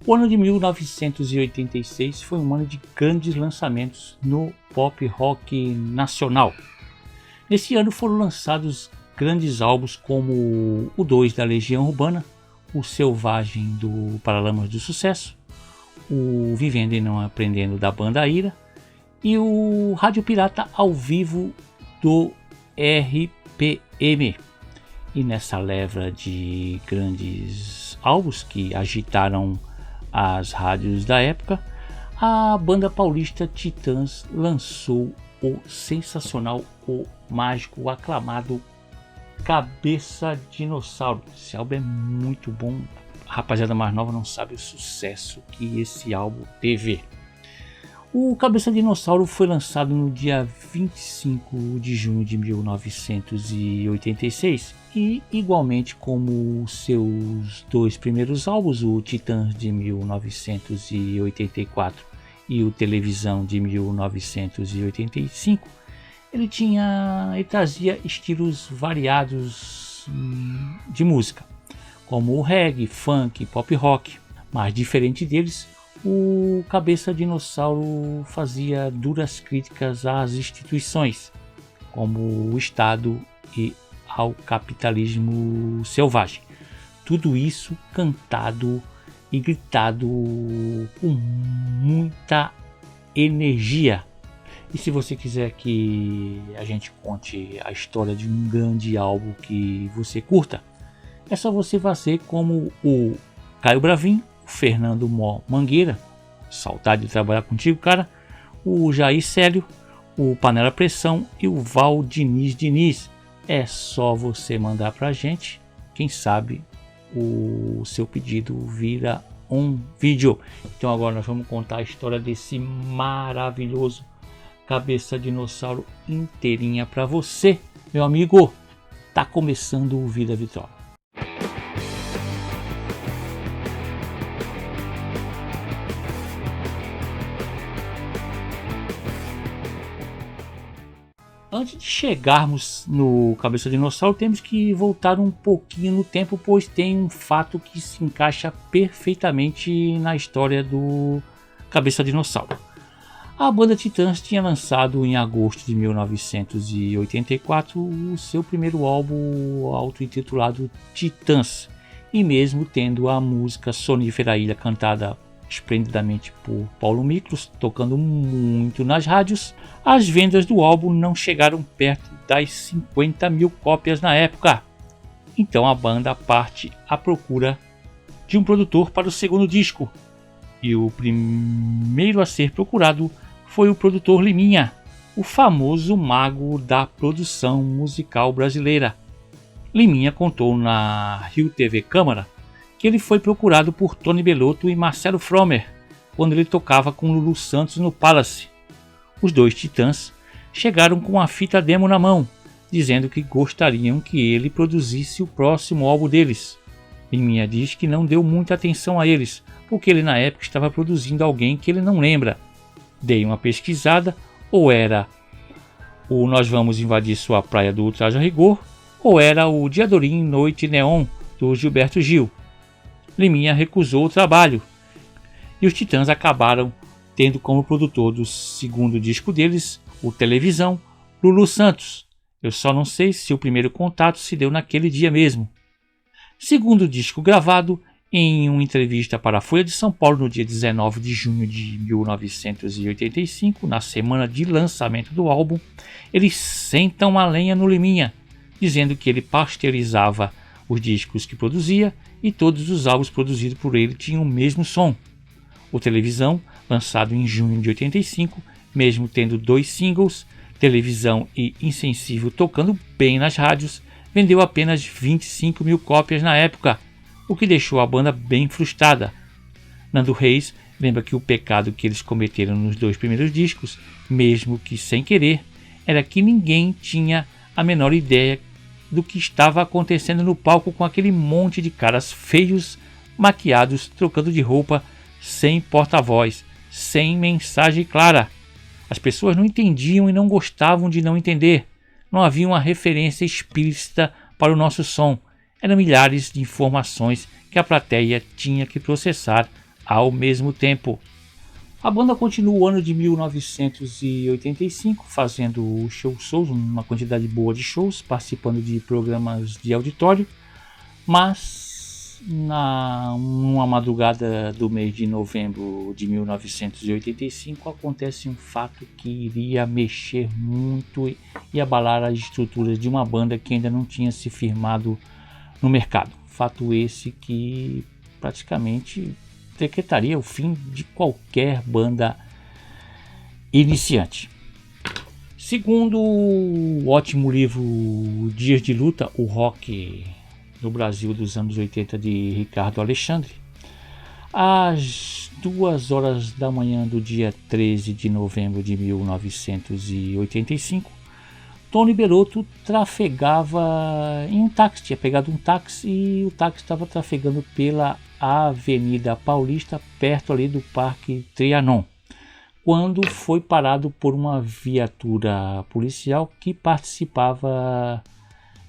O ano de 1986 foi um ano de grandes lançamentos no pop rock nacional. Nesse ano foram lançados grandes álbuns como o 2 da Legião Urbana, o Selvagem do Paralamas do Sucesso, o Vivendo e Não Aprendendo da Banda Ira e o Rádio Pirata ao Vivo do RPM. E nessa leva de grandes álbuns que agitaram as rádios da época, a banda paulista Titãs lançou o sensacional, o mágico, o aclamado Cabeça Dinossauro. Esse álbum é muito bom. A rapaziada mais nova não sabe o sucesso que esse álbum teve. O Cabeça Dinossauro foi lançado no dia 25 de junho de 1986 e, igualmente como seus dois primeiros álbuns, o Titãs de 1984 e o Televisão de 1985, ele trazia estilos variados de música, como o reggae, funk, pop rock, mas diferente deles, o Cabeça Dinossauro fazia duras críticas às instituições, como o Estado e ao capitalismo selvagem. Tudo isso cantado e gritado com muita energia. E se você quiser que a gente conte a história de um grande álbum que você curta, é só você fazer como o Caio Bravin, o Fernando Mangueira, saudade de trabalhar contigo, cara, o Jair Célio, o Panela Pressão e o Valdiniz Diniz. É só você mandar pra gente, quem sabe o seu pedido vira um vídeo. Então agora nós vamos contar a história desse maravilhoso Cabeça Dinossauro inteirinha pra você, meu amigo. Tá começando o Vida Vitrola. Antes de chegarmos no Cabeça Dinossauro, temos que voltar um pouquinho no tempo, pois tem um fato que se encaixa perfeitamente na história do Cabeça Dinossauro. A banda Titãs tinha lançado em agosto de 1984 o seu primeiro álbum auto-intitulado Titãs, e mesmo tendo a música Sonífera Ilha cantada esplendidamente por Paulo Miklos, tocando muito nas rádios, as vendas do álbum não chegaram perto das 50 mil cópias na época. Então a banda parte à procura de um produtor para o segundo disco, e o primeiro a ser procurado foi o produtor Liminha, o famoso mago da produção musical brasileira. Liminha contou na Rio TV Câmara que ele foi procurado por Tony Bellotto e Marcelo Fromer quando ele tocava com Lulu Santos no Palace. Os dois Titãs chegaram com a fita demo na mão, dizendo que gostariam que ele produzisse o próximo álbum deles. Liminha diz que não deu muita atenção a eles, porque ele na época estava produzindo alguém que ele não lembra. Dei uma pesquisada, ou era o Nós Vamos Invadir Sua Praia do Ultraje a Rigor, ou era o Diadorim Noite Neon do Gilberto Gil. Liminha recusou o trabalho, e os Titãs acabaram tendo como produtor do segundo disco deles, o Televisão, Lulu Santos. Eu só não sei se o primeiro contato se deu naquele dia mesmo. Segundo disco gravado, em uma entrevista para a Folha de São Paulo no dia 19 de junho de 1985, na semana de lançamento do álbum, eles sentam a lenha no Liminha, dizendo que ele pasteurizava os discos que produzia e todos os álbuns produzidos por ele tinham o mesmo som. O Televisão, lançado em junho de 85, mesmo tendo dois singles, Televisão e Insensível, tocando bem nas rádios, vendeu apenas 25 mil cópias na época, o que deixou a banda bem frustrada. Nando Reis lembra que o pecado que eles cometeram nos dois primeiros discos, mesmo que sem querer, era que ninguém tinha a menor ideia do que estava acontecendo no palco com aquele monte de caras feios, maquiados, trocando de roupa, sem porta-voz, sem mensagem clara. As pessoas não entendiam e não gostavam de não entender. Não havia uma referência explícita para o nosso som. Eram milhares de informações que a plateia tinha que processar ao mesmo tempo. A banda continua o ano de 1985 fazendo shows, uma quantidade boa de shows, participando de programas de auditório, mas numa madrugada do mês de novembro de 1985 acontece um fato que iria mexer muito e abalar as estruturas de uma banda que ainda não tinha se firmado no mercado. Fato esse que praticamente decretaria o fim de qualquer banda iniciante. Segundo o ótimo livro Dias de Luta, o rock no Brasil dos anos 80 de Ricardo Alexandre, às 2 horas da manhã do dia 13 de novembro de 1985, Tony Bellotto trafegava em um táxi, tinha pegado um táxi e o táxi estava trafegando pela Avenida Paulista, perto ali do Parque Trianon, quando foi parado por uma viatura policial que participava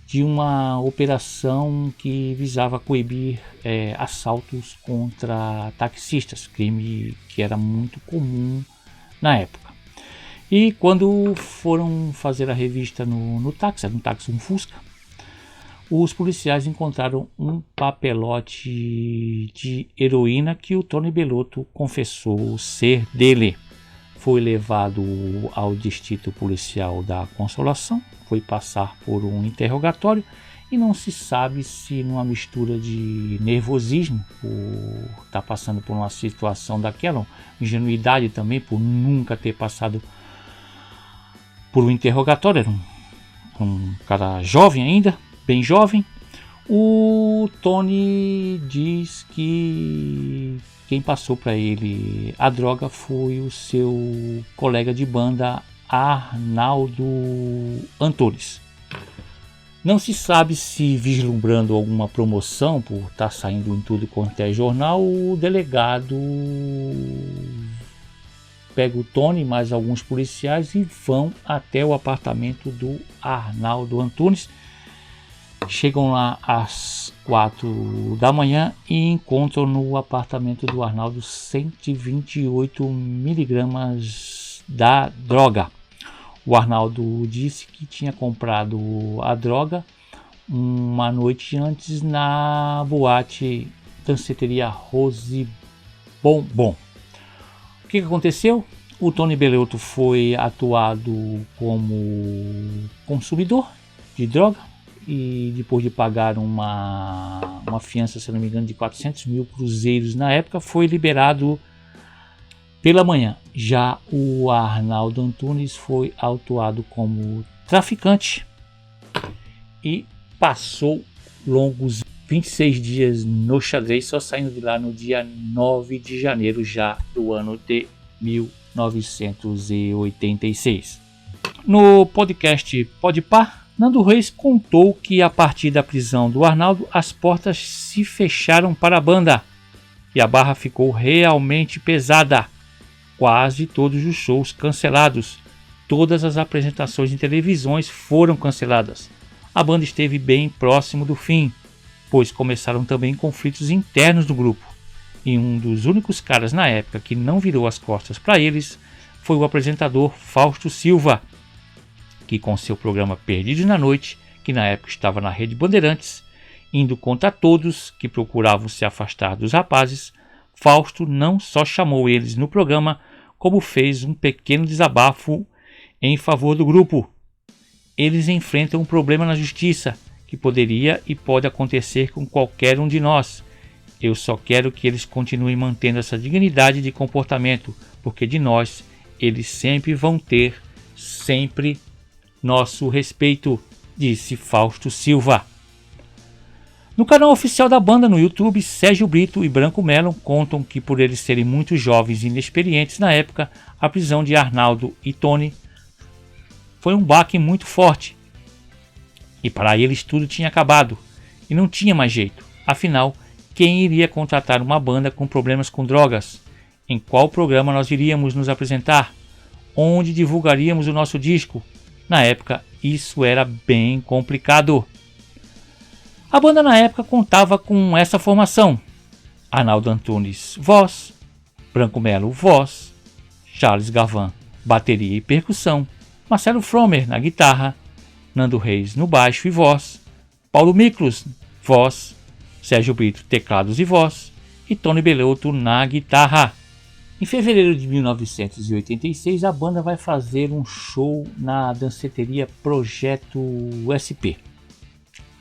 de uma operação que visava coibir assaltos contra taxistas, crime que era muito comum na época. E quando foram fazer a revista no táxi, era um táxi, um Fusca, os policiais encontraram um papelote de heroína que o Tony Bellotto confessou ser dele. Foi levado ao distrito policial da Consolação, foi passar por um interrogatório e não se sabe se numa mistura de nervosismo, por estar passando por uma situação daquela, ingenuidade também, por nunca ter passado por um interrogatório, era um cara jovem ainda, bem jovem. O Tony diz que quem passou para ele a droga foi o seu colega de banda Arnaldo Antunes. Não se sabe se, vislumbrando alguma promoção por estar saindo em tudo quanto é jornal, o delegado pega o Tony e mais alguns policiais e vão até o apartamento do Arnaldo Antunes. Chegam lá às 4 da manhã e encontram no apartamento do Arnaldo 128 miligramas da droga. O Arnaldo disse que tinha comprado a droga uma noite antes na boate danceteria Rose Bonbon. O que aconteceu? O Tony Bellotto foi atuado como consumidor de droga e depois de pagar uma fiança, se não me engano, de 400 mil cruzeiros na época, foi liberado pela manhã. Já o Arnaldo Antunes foi autuado como traficante e passou longos 26 dias no xadrez, só saindo de lá no dia 9 de janeiro já do ano de 1986. No podcast Podpah, Nando Reis contou que a partir da prisão do Arnaldo, as portas se fecharam para a banda e a barra ficou realmente pesada. Quase todos os shows cancelados, todas as apresentações em televisões foram canceladas. A banda esteve bem próximo do fim, pois começaram também conflitos internos do grupo. E um dos únicos caras na época que não virou as costas para eles foi o apresentador Fausto Silva, que com seu programa Perdidos na Noite, que na época estava na Rede Bandeirantes, indo contra todos que procuravam se afastar dos rapazes, Fausto não só chamou eles no programa, como fez um pequeno desabafo em favor do grupo. Eles enfrentam um problema na justiça, que poderia e pode acontecer com qualquer um de nós. Eu só quero que eles continuem mantendo essa dignidade de comportamento, porque de nós eles sempre vão ter, sempre nosso respeito, disse Fausto Silva. No canal oficial da banda no YouTube, Sérgio Brito e Branco Melon contam que por eles serem muito jovens e inexperientes na época, a prisão de Arnaldo e Tony foi um baque muito forte. E para eles tudo tinha acabado e não tinha mais jeito. Afinal, quem iria contratar uma banda com problemas com drogas? Em qual programa nós iríamos nos apresentar? Onde divulgaríamos o nosso disco? Na época, isso era bem complicado. A banda na época contava com essa formação: Arnaldo Antunes, voz, Branco Melo, voz, Charles Gavan, bateria e percussão, Marcelo Fromer na guitarra, Nando Reis no baixo e voz, Paulo Miklos, voz, Sérgio Brito, teclados e voz, e Tony Bellotto na guitarra. Em fevereiro de 1986, a banda vai fazer um show na danceteria Projeto SP.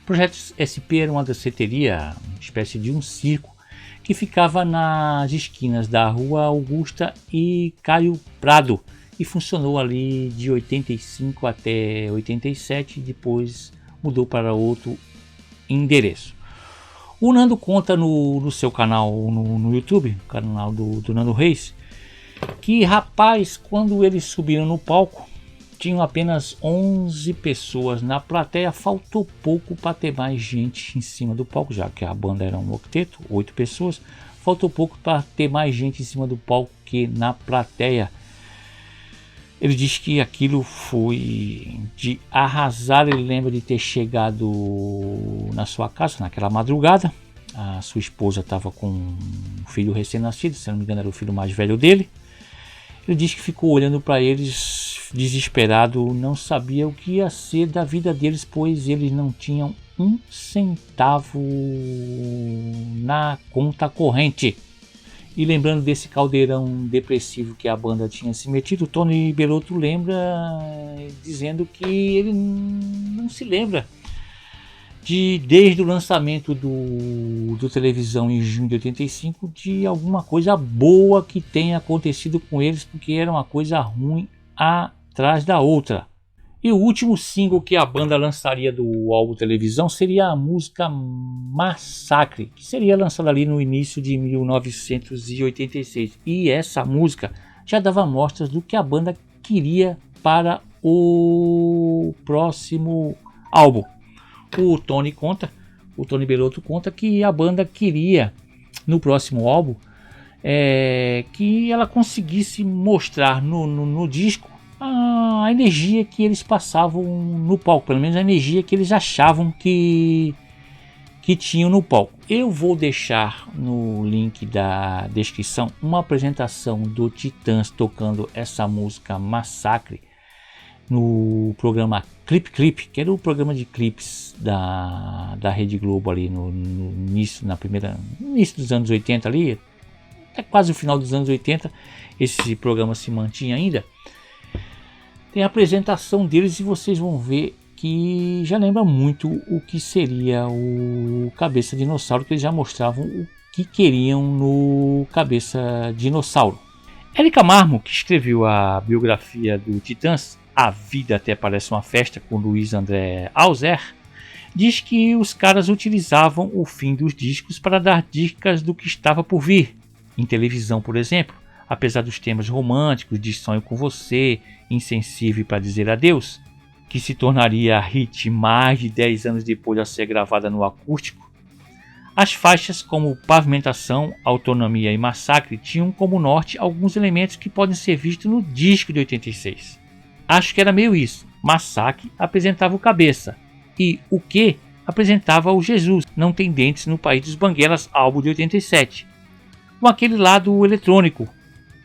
O Projeto SP era uma danceteria, uma espécie de um circo, que ficava nas esquinas da Rua Augusta e Caio Prado, e funcionou ali de 85 até 87, depois mudou para outro endereço. O Nando conta no seu canal no YouTube, o canal do Nando Reis, que rapaz, quando eles subiram no palco, tinham apenas 11 pessoas na plateia, faltou pouco para ter mais gente em cima do palco, já que a banda era um octeto, 8 pessoas, faltou pouco para ter mais gente em cima do palco que na plateia. Ele diz que aquilo foi de arrasar. Ele lembra de ter chegado na sua casa naquela madrugada. A sua esposa estava com um filho recém-nascido, se não me engano era o filho mais velho dele. Ele diz que ficou olhando para eles desesperado, não sabia o que ia ser da vida deles, pois eles não tinham um centavo na conta corrente. E lembrando desse caldeirão depressivo que a banda tinha se metido, o Tony Bellotto lembra dizendo que ele não se lembra desde o lançamento do televisão em junho de 85, de alguma coisa boa que tenha acontecido com eles, porque era uma coisa ruim atrás da outra. E o último single que a banda lançaria do álbum Televisão seria a música Massacre, que seria lançada ali no início de 1986. E essa música já dava mostras do que a banda queria para o próximo álbum. O Tony Bellotto conta que a banda queria no próximo álbum que ela conseguisse mostrar no disco a energia que eles passavam no palco, pelo menos a energia que eles achavam que tinham no palco. Eu vou deixar no link da descrição uma apresentação do Titãs tocando essa música Massacre no programa Clip, que era o programa de clipes da Rede Globo ali no início dos anos 80 ali, até quase o final dos anos 80, esse programa se mantinha ainda. Tem a apresentação deles e vocês vão ver que já lembra muito o que seria o Cabeça Dinossauro, que eles já mostravam o que queriam no Cabeça Dinossauro. Érica Marmo, que escreveu a biografia do Titãs, A Vida Até Parece Uma Festa, com Luiz André Alzer, diz que os caras utilizavam o fim dos discos para dar dicas do que estava por vir. Em televisão, por exemplo, apesar dos temas românticos de Sonho com Você, Insensível para Dizer Adeus, que se tornaria hit mais de 10 anos depois de ser gravada no acústico, as faixas como Pavimentação, Autonomia e Massacre tinham como norte alguns elementos que podem ser vistos no disco de 86. Acho que era meio isso. Massacre apresentava o Cabeça e O Que apresentava o Jesus, Não Tem Dentes no País dos Banguelas, álbum de 87. Com aquele lado eletrônico,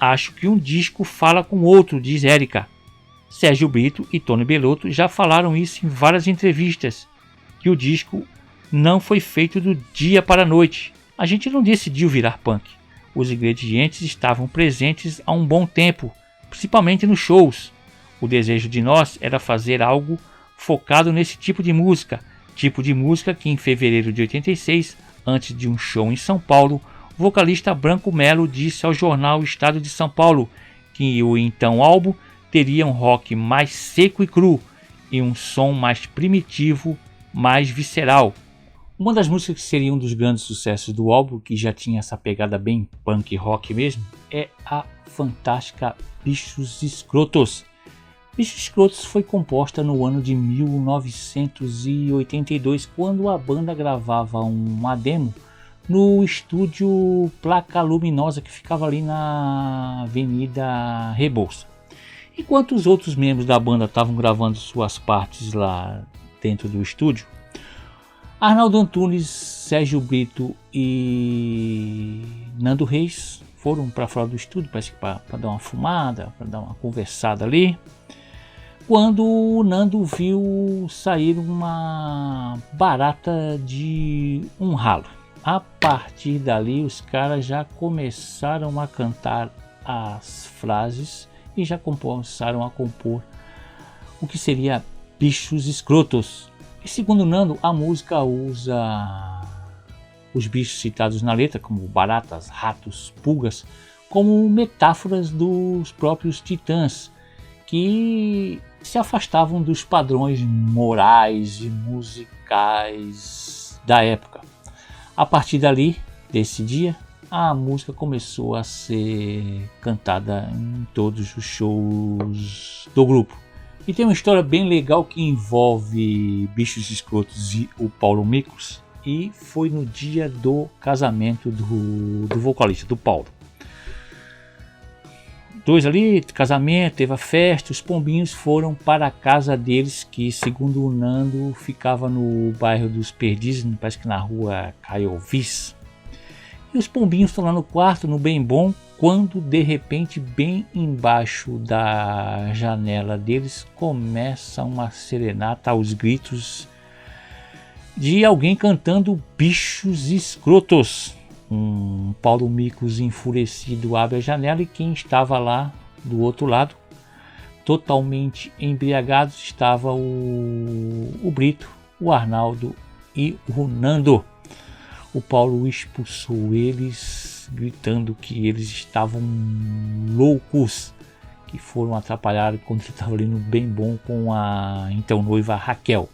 acho que um disco fala com outro, diz Érica. Sérgio Brito e Tony Bellotto já falaram isso em várias entrevistas, que o disco não foi feito do dia para a noite. A gente não decidiu virar punk. Os ingredientes estavam presentes há um bom tempo, principalmente nos shows. O desejo de nós era fazer algo focado nesse tipo de música que em fevereiro de 86, antes de um show em São Paulo, o vocalista Branco Melo disse ao jornal Estado de São Paulo que o então álbum teria um rock mais seco e cru e um som mais primitivo, mais visceral. Uma das músicas que seria um dos grandes sucessos do álbum, que já tinha essa pegada bem punk rock mesmo, é a fantástica Bichos Escrotos. Bichos Escrotos foi composta no ano de 1982, quando a banda gravava uma demo no estúdio Placa Luminosa, que ficava ali na Avenida Rebouça. Enquanto os outros membros da banda estavam gravando suas partes lá dentro do estúdio, Arnaldo Antunes, Sérgio Brito e Nando Reis foram para fora do estúdio, parece que para dar uma fumada, para dar uma conversada ali, quando o Nando viu sair uma barata de um ralo. A partir dali os caras já começaram a cantar as frases e já começaram a compor o que seria Bichos Escrotos. E segundo Nando, a música usa os bichos citados na letra, como baratas, ratos, pulgas, como metáforas dos próprios Titãs, que se afastavam dos padrões morais e musicais da época. A partir dali, desse dia, a música começou a ser cantada em todos os shows do grupo. E tem uma história bem legal que envolve Bichos Escrotos e o Paulo Miklos, e foi no dia do casamento do vocalista, do Paulo. Dois ali, casamento, teve a festa, os pombinhos foram para a casa deles, que segundo o Nando ficava no bairro dos Perdizes, parece que na rua Caiovis. E os pombinhos estão lá no quarto, no bem bom, quando de repente, bem embaixo da janela deles, começa uma serenata aos gritos de alguém cantando Bichos Escrotos. Um Paulo Miklos enfurecido abre a janela e quem estava lá do outro lado, totalmente embriagados, estava o Brito, o Arnaldo e o Nando. O Paulo expulsou eles, gritando que eles estavam loucos, que foram atrapalhar quando ele estava ali no bem bom com a então noiva Raquel.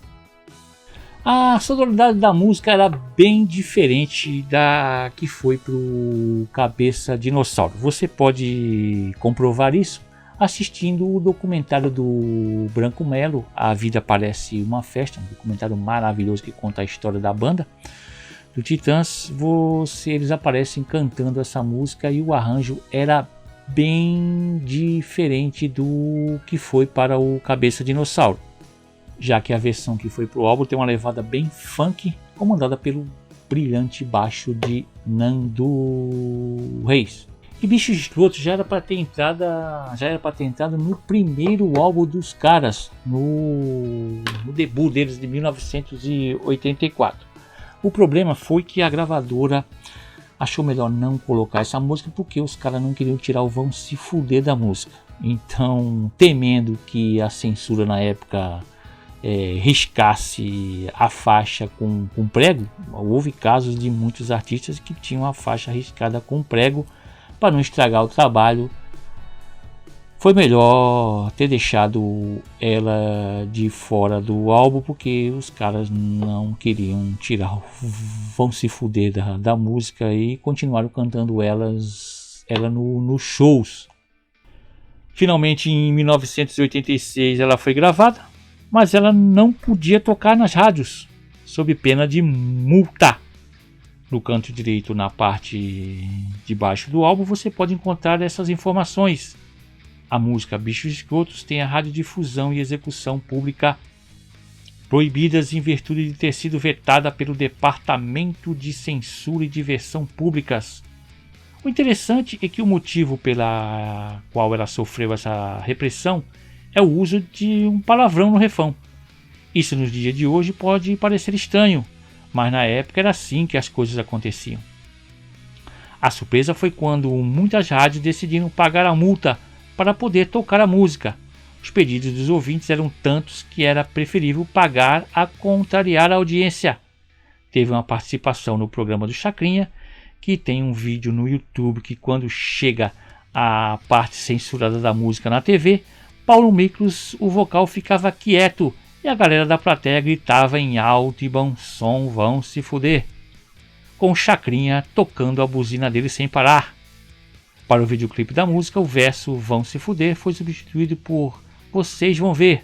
A sonoridade da música era bem diferente da que foi pro Cabeça Dinossauro. Você pode comprovar isso assistindo o documentário do Branco Melo, A Vida Parece Uma Festa, um documentário maravilhoso que conta a história da banda do Titãs. Eles aparecem cantando essa música e o arranjo era bem diferente do que foi para o Cabeça Dinossauro, já que a versão que foi para o álbum tem uma levada bem funk, comandada pelo brilhante baixo de Nando Reis. E Bichos Escrotos já era para ter entrado no primeiro álbum dos caras, no debut deles de 1984. O problema foi que a gravadora achou melhor não colocar essa música porque os caras não queriam tirar o Vão Se Fuder da música. Então, temendo que a censura na época riscasse a faixa com prego, houve casos de muitos artistas que tinham a faixa riscada com prego para não estragar o trabalho. Foi melhor ter deixado ela de fora do álbum porque os caras não queriam tirar o Vão Se Fuder da música e continuaram cantando ela nos shows. Finalmente, em 1986, ela foi gravada, mas ela não podia tocar nas rádios, sob pena de multa. No canto direito, na parte de baixo do álbum, você pode encontrar essas informações. A música Bichos Escrotos tem a radiodifusão e execução pública proibidas em virtude de ter sido vetada pelo Departamento de Censura e Diversão Públicas. O interessante é que o motivo pela qual ela sofreu essa repressão é o uso de um palavrão no refrão. Isso nos dias de hoje pode parecer estranho, mas na época era assim que as coisas aconteciam. A surpresa foi quando muitas rádios decidiram pagar a multa para poder tocar a música. Os pedidos dos ouvintes eram tantos que era preferível pagar a contrariar a audiência. Teve uma participação no programa do Chacrinha, que tem um vídeo no YouTube que quando chega a parte censurada da música na TV, Paulo Miklos, o vocal, ficava quieto e a galera da plateia gritava em alto e bom som: "Vão se fuder", com o Chacrinha tocando a buzina dele sem parar. Para o videoclipe da música, o verso "Vão se fuder" foi substituído por "Vocês vão ver".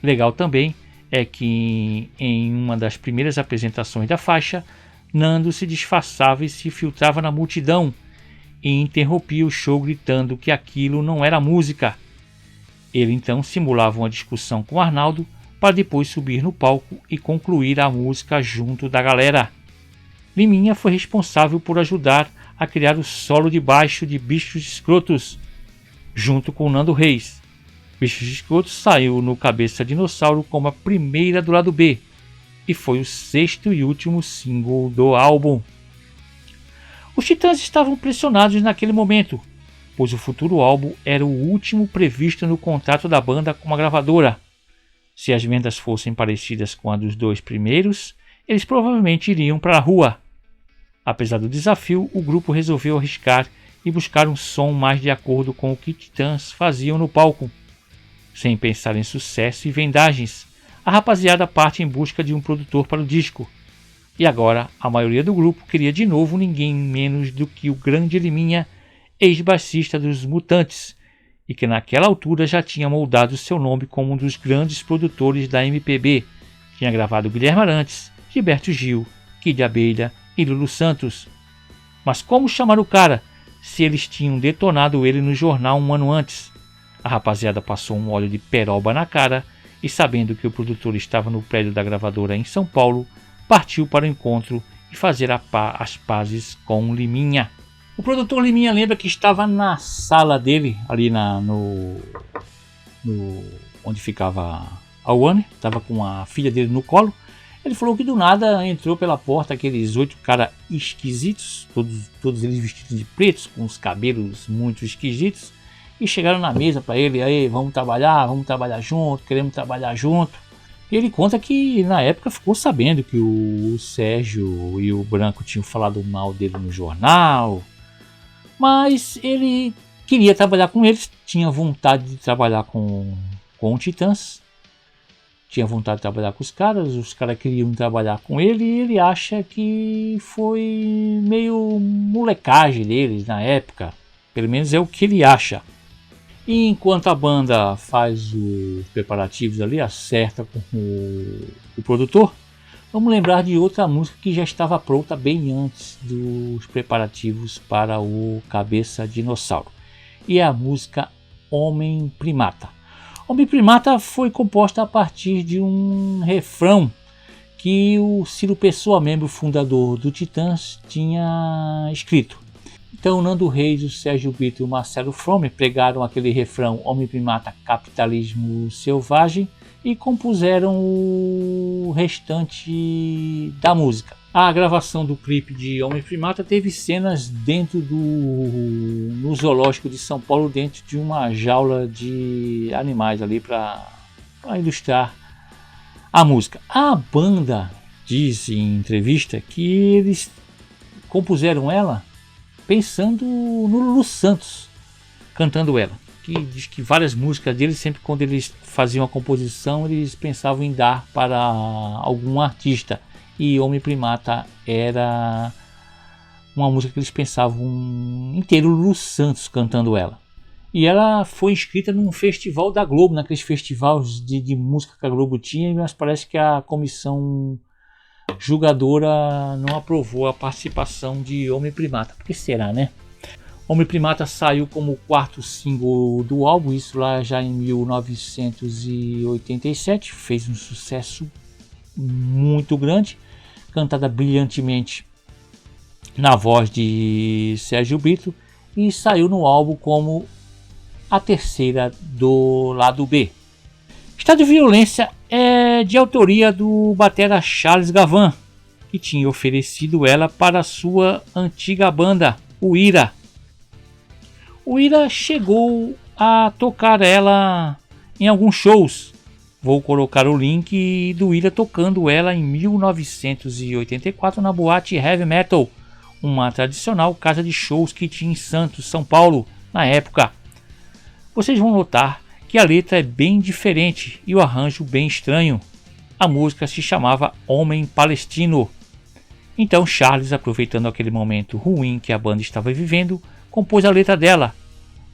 Legal também é que em uma das primeiras apresentações da faixa, Nando se disfarçava e se filtrava na multidão e interrompia o show gritando que aquilo não era música. Ele então simulava uma discussão com Arnaldo, para depois subir no palco e concluir a música junto da galera. Liminha foi responsável por ajudar a criar o solo de baixo de Bichos Escrotos, junto com Nando Reis. Bichos Escrotos saiu no Cabeça Dinossauro como a primeira do lado B, e foi o sexto e último single do álbum. Os Titãs estavam pressionados naquele momento, pois o futuro álbum era o último previsto no contrato da banda com a gravadora. Se as vendas fossem parecidas com a dos dois primeiros, eles provavelmente iriam para a rua. Apesar do desafio, o grupo resolveu arriscar e buscar um som mais de acordo com o que Titãs faziam no palco. Sem pensar em sucesso e vendagens, a rapaziada parte em busca de um produtor para o disco. E agora, a maioria do grupo queria de novo ninguém menos do que o grande Liminha, ex-baixista dos Mutantes, e que naquela altura já tinha moldado seu nome como um dos grandes produtores da MPB. Tinha gravado Guilherme Arantes, Gilberto Gil, Kid Abelha e Lulu Santos. Mas como chamar o cara, se eles tinham detonado ele no jornal um ano antes? A rapaziada passou um óleo de peroba na cara e, sabendo que o produtor estava no prédio da gravadora em São Paulo, partiu para o encontro e fazer as pazes com Liminha. O produtor Liminha lembra que estava na sala dele, ali onde ficava a Warner, estava com a filha dele no colo. Ele falou que do nada entrou pela porta aqueles 8 caras esquisitos, todos eles vestidos de pretos, com os cabelos muito esquisitos, e chegaram na mesa para ele: aí, vamos trabalhar junto, queremos trabalhar junto. E ele conta que na época ficou sabendo que o Sérgio e o Branco tinham falado mal dele no jornal, mas ele queria trabalhar com eles, tinha vontade de trabalhar com o Titãs, tinha vontade de trabalhar com os caras queriam trabalhar com ele, e ele acha que foi meio molecagem deles na época, pelo menos é o que ele acha. E enquanto a banda faz os preparativos ali, acerta com o produtor, vamos lembrar de outra música que já estava pronta bem antes dos preparativos para o Cabeça Dinossauro. E é a música Homem Primata. Homem Primata foi composta a partir de um refrão que o Ciro Pessoa, membro fundador do Titãs, tinha escrito. Então Nando Reis, o Sérgio Brito e o Marcelo Fromer pregaram aquele refrão Homem Primata, Capitalismo Selvagem e compuseram o restante da música. A gravação do clipe de Homem Primata teve cenas dentro no zoológico de São Paulo, dentro de uma jaula de animais ali para ilustrar a música. A banda diz em entrevista que eles compuseram ela pensando no Lulu Santos cantando ela, que diz que várias músicas dele, sempre quando eles faziam a composição, eles pensavam em dar para algum artista, e Homem Primata era uma música que eles pensavam em ter o Lulu Santos cantando ela. E ela foi inscrita num festival da Globo, naqueles festivais de música que a Globo tinha, mas parece que a comissão julgadora não aprovou a participação de Homem Primata. Por que será, né? Homem Primata saiu como o quarto single do álbum, isso lá já em 1987, fez um sucesso muito grande, cantada brilhantemente na voz de Sérgio Brito, e saiu no álbum como a terceira do lado B. Estado de Violência é de autoria do batera Charles Gavan, que tinha oferecido ela para a sua antiga banda, o Ira. O Ira chegou a tocar ela em alguns shows. Vou colocar o link do Ira tocando ela em 1984 na boate Heavy Metal, uma tradicional casa de shows que tinha em Santos, São Paulo, na época. Vocês vão notar que a letra é bem diferente e o arranjo bem estranho. A música se chamava Homem Palestino. Então Charles, aproveitando aquele momento ruim que a banda estava vivendo, compôs a letra dela.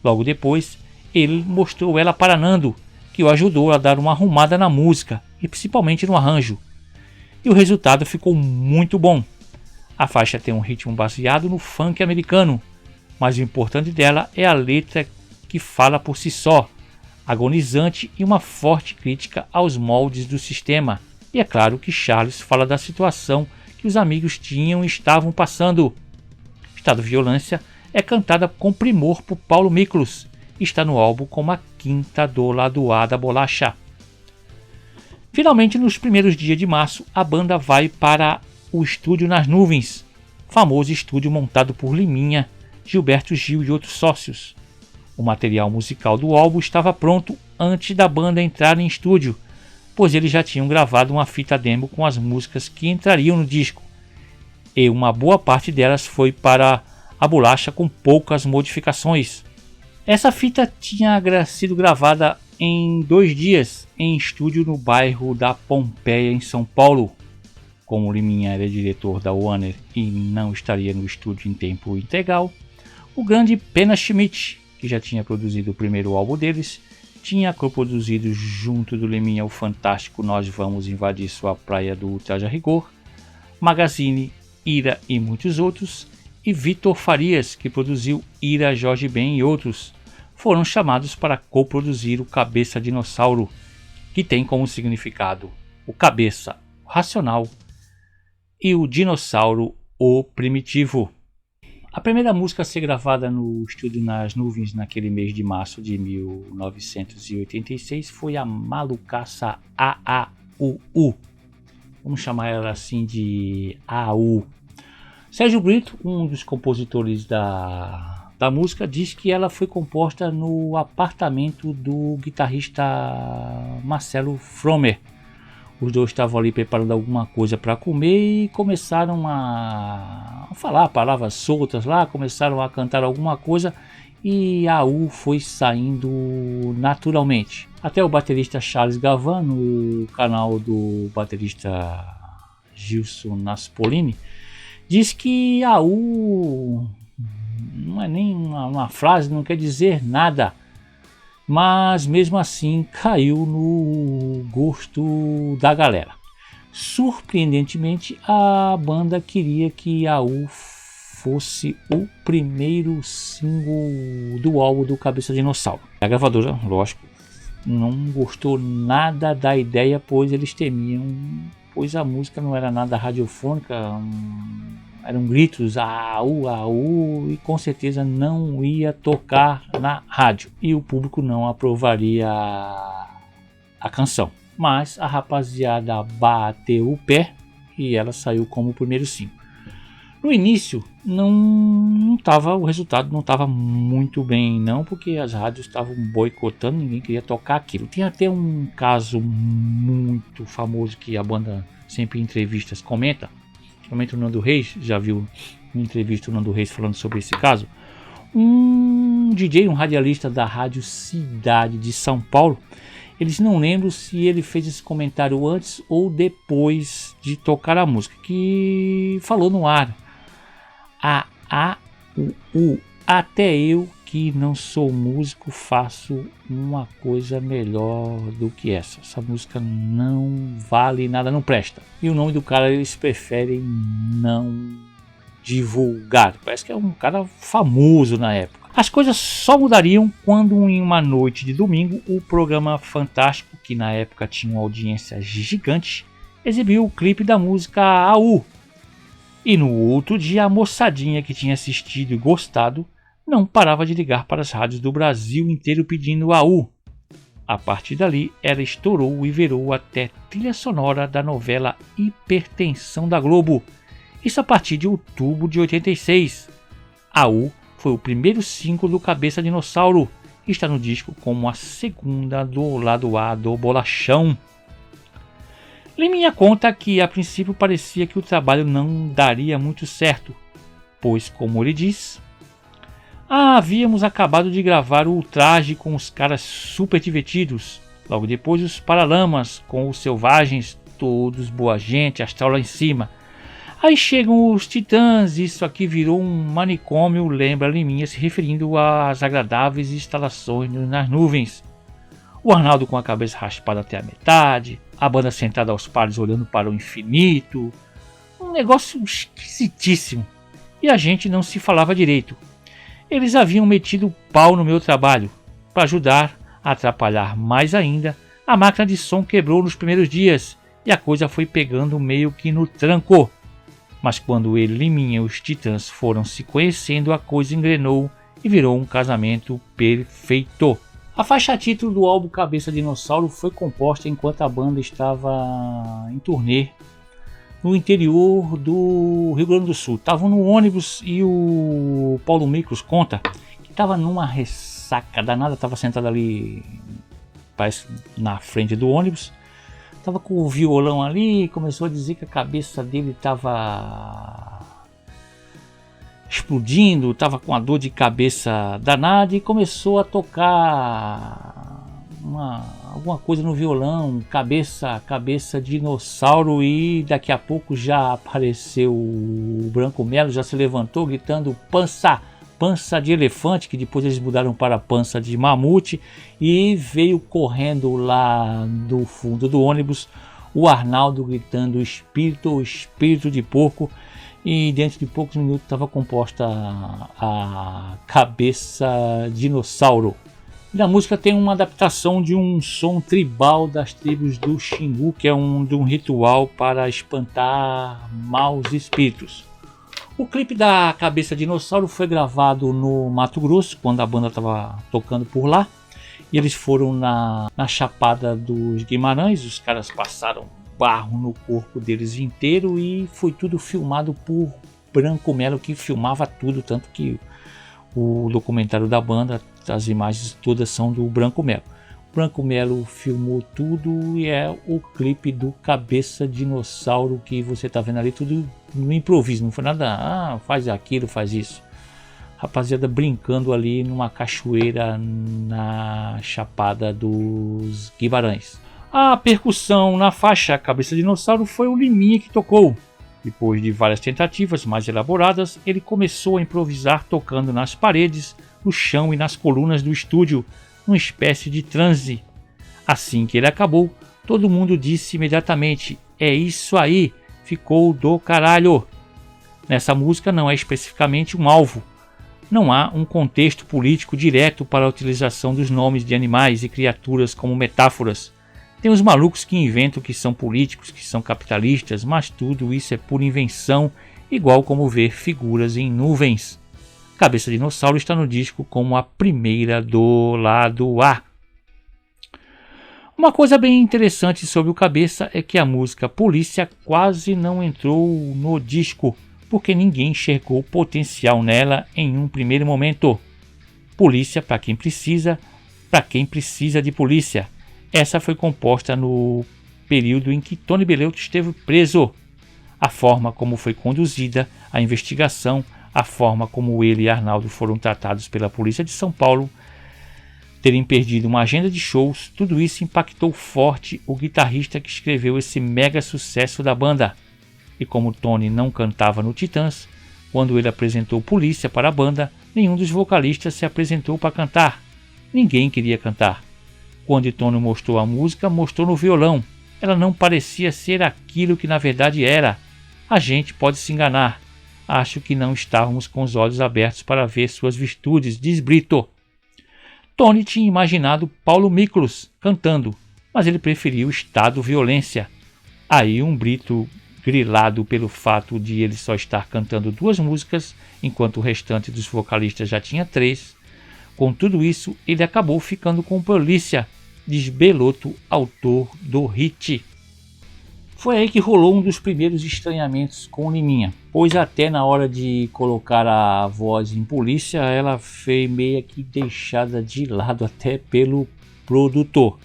Logo depois, ele mostrou ela para Nando, que o ajudou a dar uma arrumada na música e principalmente no arranjo. E o resultado ficou muito bom. A faixa tem um ritmo baseado no funk americano, mas o importante dela é a letra, que fala por si só. agonizante e uma forte crítica aos moldes do sistema. E é claro que Charles fala da situação que os amigos tinham e estavam passando. Estado Violência é cantada com primor por Paulo Miklos e está no álbum como a quinta do lado A da bolacha. Finalmente, nos primeiros dias de março, a banda vai para o Estúdio nas Nuvens, famoso estúdio montado por Liminha, Gilberto Gil e outros sócios. O material musical do álbum estava pronto antes da banda entrar em estúdio, pois eles já tinham gravado uma fita demo com as músicas que entrariam no disco, e uma boa parte delas foi para a bolacha com poucas modificações. Essa fita tinha sido gravada em 2 dias em estúdio no bairro da Pompeia, em São Paulo. Como Liminha era diretor da Warner e não estaria no estúdio em tempo integral, o grande Pena Schmidt, que já tinha produzido o primeiro álbum deles, tinha coproduzido junto do Liminha o fantástico Nós Vamos Invadir Sua Praia do Traje a Rigor, Magazine, Ira e muitos outros, e Vitor Farias, que produziu Ira, Jorge Ben e outros, foram chamados para coproduzir o Cabeça Dinossauro, que tem como significado o cabeça, o racional, e o dinossauro, o primitivo. A primeira música a ser gravada no Estúdio nas Nuvens naquele mês de março de 1986 foi a malucaça AAUU. Vamos chamar ela assim de AU. Sérgio Brito, um dos compositores da música, diz que ela foi composta no apartamento do guitarrista Marcelo Fromer. Os dois estavam ali preparando alguma coisa para comer e começaram a falar palavras soltas lá, começaram a cantar alguma coisa e a U foi saindo naturalmente. Até o baterista Charles Gavan, no canal do baterista Gilson Naspolini, diz que a U não é nem uma frase, não quer dizer nada, mas mesmo assim caiu no gosto da galera. Surpreendentemente, a banda queria que a U fosse o primeiro single do álbum do Cabeça Dinossauro. A gravadora, lógico, não gostou nada da ideia, pois eles temiam, pois a música não era nada radiofônica, eram gritos AU, e com certeza não ia tocar na rádio e o público não aprovaria a canção. Mas a rapaziada bateu o pé e ela saiu como o primeiro single. No início o resultado não estava muito bem não, porque as rádios estavam boicotando, ninguém queria tocar aquilo. Tem até um caso muito famoso que a banda sempre em entrevistas comenta, principalmente o Nando Reis, já viu uma entrevista o Nando Reis falando sobre esse caso. Um DJ, um radialista da Rádio Cidade de São Paulo, eles não lembram se ele fez esse comentário antes ou depois de tocar a música, que falou no ar: até eu que não sou músico faço uma coisa melhor do que essa. Essa música não vale nada, não presta. E o nome do cara eles preferem não divulgar. Parece que é um cara famoso na época. As coisas só mudariam quando em uma noite de domingo o programa Fantástico, que na época tinha uma audiência gigante, exibiu o clipe da música AU. E no outro dia a moçadinha que tinha assistido e gostado não parava de ligar para as rádios do Brasil inteiro pedindo AU. A partir dali ela estourou e virou até trilha sonora da novela Hipertensão da Globo. Isso a partir de outubro de 86. AU foi o primeiro single do Cabeça Dinossauro e está no disco como a segunda do lado A do Bolachão. Liminha conta que a princípio parecia que o trabalho não daria muito certo, pois, como ele diz, havíamos acabado de gravar o Ultraje com os caras super divertidos, logo depois os Paralamas com os Selvagens, todos boa gente, astral lá em cima. Aí chegam os Titãs, isso aqui virou um manicômio, lembra Liminha se referindo às agradáveis instalações nas nuvens. O Arnaldo com a cabeça raspada até a metade, a banda sentada aos pares olhando para o infinito, um negócio esquisitíssimo, e a gente não se falava direito. Eles haviam metido o pau no meu trabalho para ajudar atrapalhar mais ainda, a máquina de som quebrou nos primeiros dias e a coisa foi pegando meio que no tranco. Mas quando ele, Liminha e os Titãs foram se conhecendo, a coisa engrenou e virou um casamento perfeito. A faixa título do álbum Cabeça Dinossauro foi composta enquanto a banda estava em turnê no interior do Rio Grande do Sul. Estavam no ônibus e o Paulo Miklos conta que estava numa ressaca danada, estava sentado ali, parece, na frente do ônibus, estava com o violão ali e começou a dizer que a cabeça dele estava explodindo, estava com a dor de cabeça danada e começou a tocar alguma coisa no violão, cabeça dinossauro, e daqui a pouco já apareceu o Branco Melo, já se levantou gritando pança de elefante, que depois eles mudaram para pança de mamute, e veio correndo lá do fundo do ônibus o Arnaldo gritando espírito de porco, e dentro de poucos minutos estava composta a cabeça dinossauro. E a música tem uma adaptação de um som tribal das tribos do Xingu, que é de um ritual para espantar maus espíritos. O clipe da Cabeça Dinossauro foi gravado no Mato Grosso, quando a banda estava tocando por lá. E eles foram na Chapada dos Guimarães, os caras passaram barro no corpo deles inteiro e foi tudo filmado por Branco Melo, que filmava tudo, tanto que o documentário da banda, as imagens todas são do Branco Melo. O Branco Melo filmou tudo e é o clipe do Cabeça Dinossauro que você está vendo ali, tudo no improviso, não foi nada, faz aquilo, faz isso. Rapaziada brincando ali numa cachoeira na Chapada dos Guimarães. A percussão na faixa Cabeça Dinossauro foi o Liminha que tocou. Depois de várias tentativas mais elaboradas, ele começou a improvisar tocando nas paredes, no chão e nas colunas do estúdio, numa espécie de transe. Assim que ele acabou, todo mundo disse imediatamente: "É isso aí, ficou do caralho". Nessa música não é especificamente um alvo. Não há um contexto político direto para a utilização dos nomes de animais e criaturas como metáforas. Tem os malucos que inventam que são políticos, que são capitalistas, mas tudo isso é pura invenção, igual como ver figuras em nuvens. Cabeça Dinossauro está no disco como a primeira do lado A. Uma coisa bem interessante sobre o Cabeça é que a música Polícia quase não entrou no disco, porque ninguém enxergou potencial nela em um primeiro momento. Polícia para quem precisa de polícia. Essa foi composta no período em que Tony Beleuto esteve preso. A forma como foi conduzida a investigação, a forma como ele e Arnaldo foram tratados pela polícia de São Paulo, terem perdido uma agenda de shows, tudo isso impactou forte o guitarrista que escreveu esse mega sucesso da banda. E como Tony não cantava no Titãs, quando ele apresentou Polícia para a banda, nenhum dos vocalistas se apresentou para cantar. Ninguém queria cantar. Quando Tony mostrou a música, mostrou no violão. Ela não parecia ser aquilo que na verdade era. A gente pode se enganar. Acho que não estávamos com os olhos abertos para ver suas virtudes, diz Brito. Tony tinha imaginado Paulo Miklos cantando, mas ele preferiu Estado Violência. Aí um Brito, grilado pelo fato de ele só estar cantando 2 músicas, enquanto o restante dos vocalistas já tinha 3. Com tudo isso, ele acabou ficando com Polícia, diz Beleuto, autor do hit. Foi aí que rolou um dos primeiros estranhamentos com Liminha, pois até na hora de colocar a voz em Polícia, ela foi meio que deixada de lado até pelo produtor.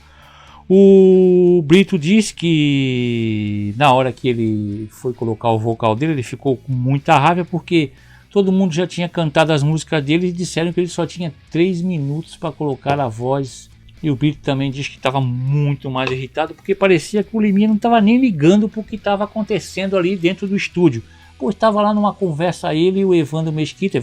O Brito diz que na hora que ele foi colocar o vocal dele, ele ficou com muita raiva porque todo mundo já tinha cantado as músicas dele e disseram que ele só tinha 3 minutos para colocar a voz. E o Brito também diz que estava muito mais irritado porque parecia que o Liminha não estava nem ligando para o que estava acontecendo ali dentro do estúdio. Pois estava lá numa conversa ele e o Evandro Mesquita,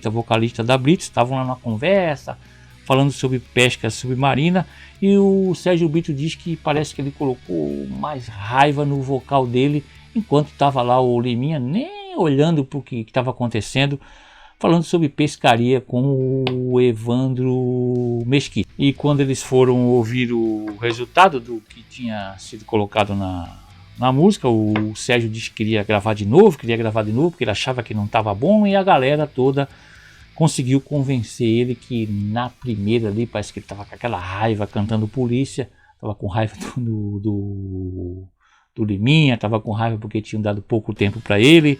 vocalista da Brito, estavam lá numa conversa falando sobre pesca submarina, e o Sérgio Brito diz que parece que ele colocou mais raiva no vocal dele, enquanto estava lá o Liminha nem olhando para o que estava acontecendo, falando sobre pescaria com o Evandro Mesquita. E quando eles foram ouvir o resultado do que tinha sido colocado na música, o Sérgio disse que queria gravar de novo, porque ele achava que não estava bom, e a galera toda conseguiu convencer ele que na primeira ali, parece que ele estava com aquela raiva cantando Polícia, estava com raiva do Liminha, estava com raiva porque tinham dado pouco tempo para ele,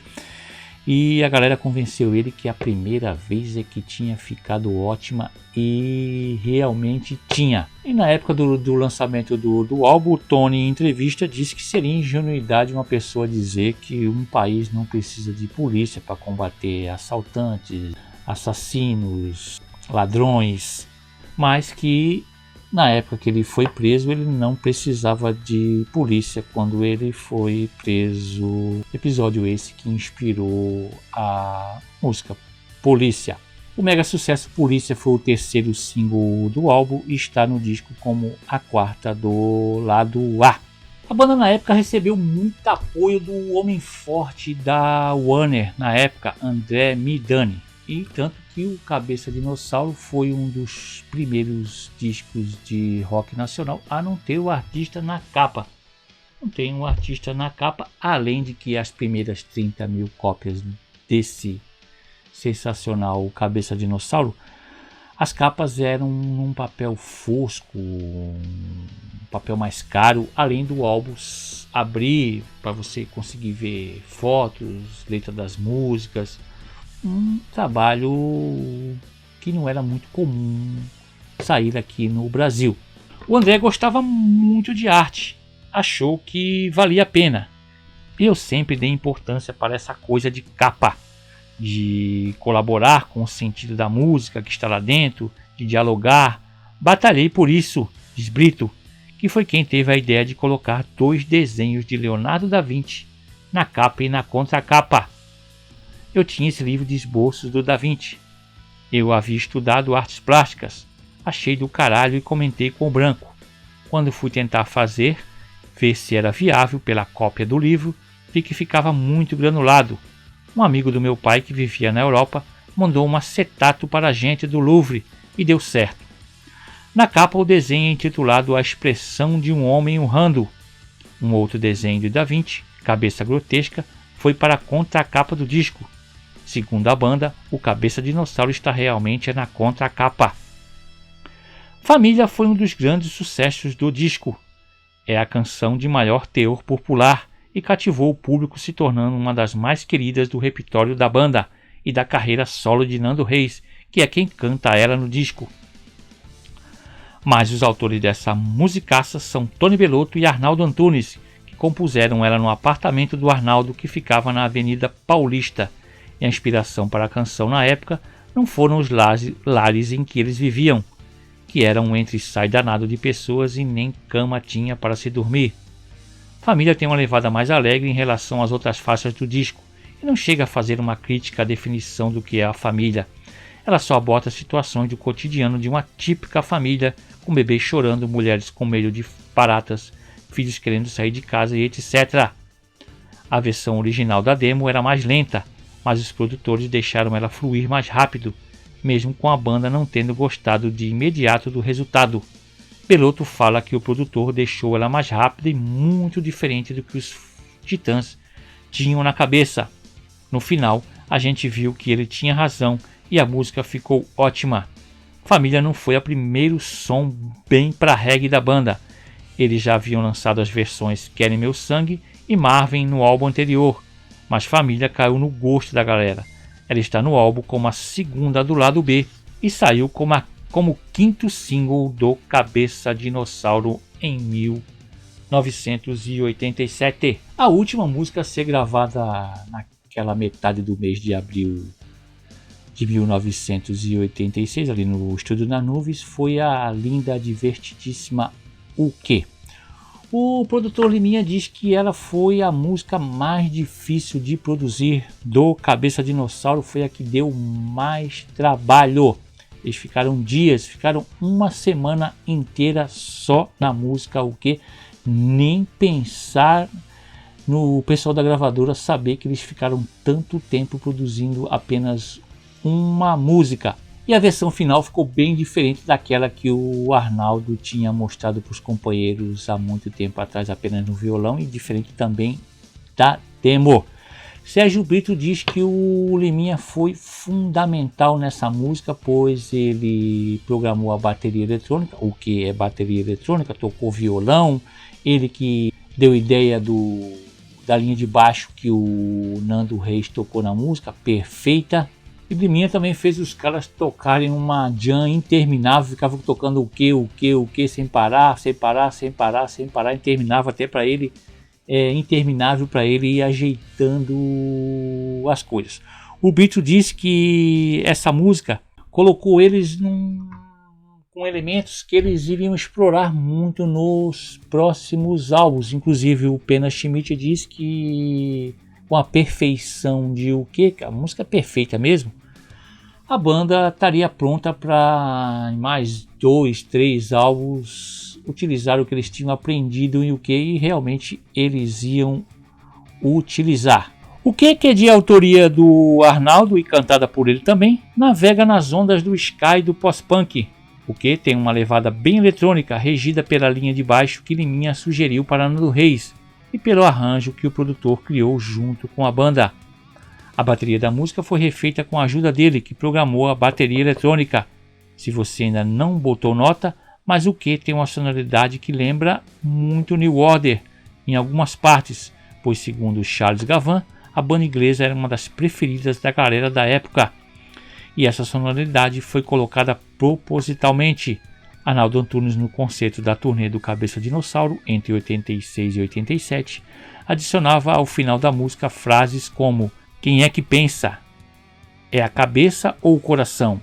e a galera convenceu ele que a primeira vez é que tinha ficado ótima, e realmente tinha. E na época do lançamento do álbum, o Tony, em entrevista, disse que seria ingenuidade uma pessoa dizer que um país não precisa de polícia para combater assaltantes, assassinos, ladrões, mas que na época que ele foi preso, ele não precisava de polícia quando ele foi preso. Episódio esse que inspirou a música Polícia. O mega sucesso Polícia foi o terceiro single do álbum e está no disco como a quarta do lado A. A banda na época recebeu muito apoio do homem forte da Warner, na época, André Midani. E tanto que o Cabeça Dinossauro foi um dos primeiros discos de rock nacional a não ter o artista na capa. Não tem um artista na capa, além de que as primeiras 30 mil cópias desse sensacional Cabeça Dinossauro, as capas eram um papel fosco, um papel mais caro, além do álbum abrir para você conseguir ver fotos, letra das músicas. Um trabalho que não era muito comum sair aqui no Brasil. O André gostava muito de arte, achou que valia a pena. Eu sempre dei importância para essa coisa de capa, de colaborar com o sentido da música que está lá dentro, de dialogar. Batalhei por isso, diz Brito, que foi quem teve a ideia de colocar 2 desenhos de Leonardo da Vinci na capa e na contracapa. Eu tinha esse livro de esboços do Da Vinci. Eu havia estudado artes plásticas. Achei do caralho e comentei com o Branco. Quando fui tentar ver se era viável pela cópia do livro, vi que ficava muito granulado. Um amigo do meu pai que vivia na Europa mandou um acetato para a gente do Louvre e deu certo. Na capa o desenho é intitulado A Expressão de um Homem Urrando. Um outro desenho de Da Vinci, cabeça grotesca, foi para a contracapa do disco. Segundo a banda, o Cabeça Dinossauro está realmente na contracapa. Família foi um dos grandes sucessos do disco. É a canção de maior teor popular e cativou o público, se tornando uma das mais queridas do repertório da banda e da carreira solo de Nando Reis, que é quem canta ela no disco. Mas os autores dessa musicaça são Tony Bellotto e Arnaldo Antunes, que compuseram ela no apartamento do Arnaldo, que ficava na Avenida Paulista. E a inspiração para a canção na época não foram os lares em que eles viviam, que eram entre sai danado de pessoas e nem cama tinha para se dormir. Família tem uma levada mais alegre em relação às outras faixas do disco e não chega a fazer uma crítica à definição do que é a família. Ela só aborda situações do cotidiano de uma típica família, com bebês chorando, mulheres com medo de baratas, filhos querendo sair de casa e etc. A versão original da demo era mais lenta, mas os produtores deixaram ela fluir mais rápido, mesmo com a banda não tendo gostado de imediato do resultado. Bellotto fala que o produtor deixou ela mais rápida e muito diferente do que os Titãs tinham na cabeça. No final, a gente viu que ele tinha razão e a música ficou ótima. Família não foi o primeiro som bem pra reggae da banda. Eles já haviam lançado as versões Querem Meu Sangue e Marvin no álbum anterior, mas Família caiu no gosto da galera. Ela está no álbum como a segunda do lado B e saiu como quinto single do Cabeça Dinossauro em 1987. A última música a ser gravada naquela metade do mês de abril de 1986, ali no Estúdio das Nuvens, foi a linda, divertidíssima O Quê? O produtor Liminha diz que ela foi a música mais difícil de produzir do Cabeça Dinossauro, foi a que deu mais trabalho. Eles ficaram uma semana inteira só na música O Quê? Nem pensar no pessoal da gravadora saber que eles ficaram tanto tempo produzindo apenas uma música. E a versão final ficou bem diferente daquela que o Arnaldo tinha mostrado para os companheiros há muito tempo atrás, apenas no violão, e diferente também da demo. Sérgio Brito diz que o Liminha foi fundamental nessa música, pois ele programou a bateria eletrônica, o que é bateria eletrônica, tocou violão, ele que deu ideia da linha de baixo que o Nando Reis tocou na música, perfeita. E Liminha também fez os caras tocarem uma jam interminável, ficavam tocando o que, sem parar, interminável até para ele, interminável para ele ir ajeitando as coisas. O Brito disse que essa música colocou eles com elementos que eles iriam explorar muito nos próximos álbuns. Inclusive o Pena Schmidt disse que com a perfeição de a música é perfeita mesmo, a banda estaria pronta para mais 2, 3 álbuns utilizar o que eles tinham aprendido em e realmente eles iam utilizar. O que é de autoria do Arnaldo e cantada por ele também, navega nas ondas do ska e do pós-punk. O que tem uma levada bem eletrônica, regida pela linha de baixo que Liminha sugeriu para Nando Reis e pelo arranjo que o produtor criou junto com a banda. A bateria da música foi refeita com a ajuda dele, que programou a bateria eletrônica. Se você ainda não botou nota, mas o que tem uma sonoridade que lembra muito New Order em algumas partes, pois segundo Charles Gavan, a banda inglesa era uma das preferidas da galera da época. E essa sonoridade foi colocada propositalmente. Arnaldo Antunes, no concerto da turnê do Cabeça Dinossauro, entre 86 e 87, adicionava ao final da música frases como: quem é que pensa? É a cabeça ou o coração?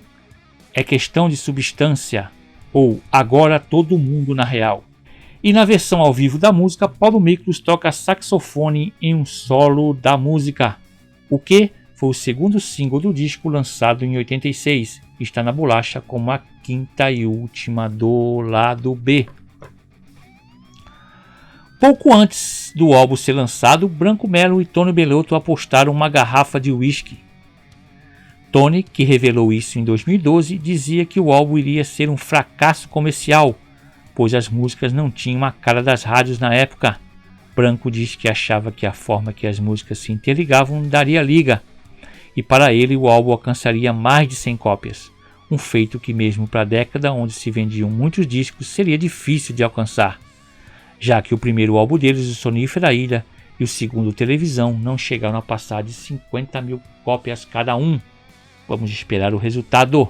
É questão de substância? Ou agora todo mundo na real? E na versão ao vivo da música, Paulo Miklos toca saxofone em um solo da música. O que foi o segundo single do disco lançado em 86. Está na bolacha como a quinta e última do lado B. Pouco antes do álbum ser lançado, Branco Melo e Tony Bellotto apostaram uma garrafa de uísque. Tony, que revelou isso em 2012, dizia que o álbum iria ser um fracasso comercial, pois as músicas não tinham a cara das rádios na época. Branco disse que achava que a forma que as músicas se interligavam daria liga, e para ele o álbum alcançaria mais de 100 cópias, um feito que mesmo para a década onde se vendiam muitos discos seria difícil de alcançar, já que o primeiro álbum deles, o Sonífera Ilha, e o segundo, Televisão, não chegaram a passar de 50 mil cópias cada um. Vamos esperar o resultado.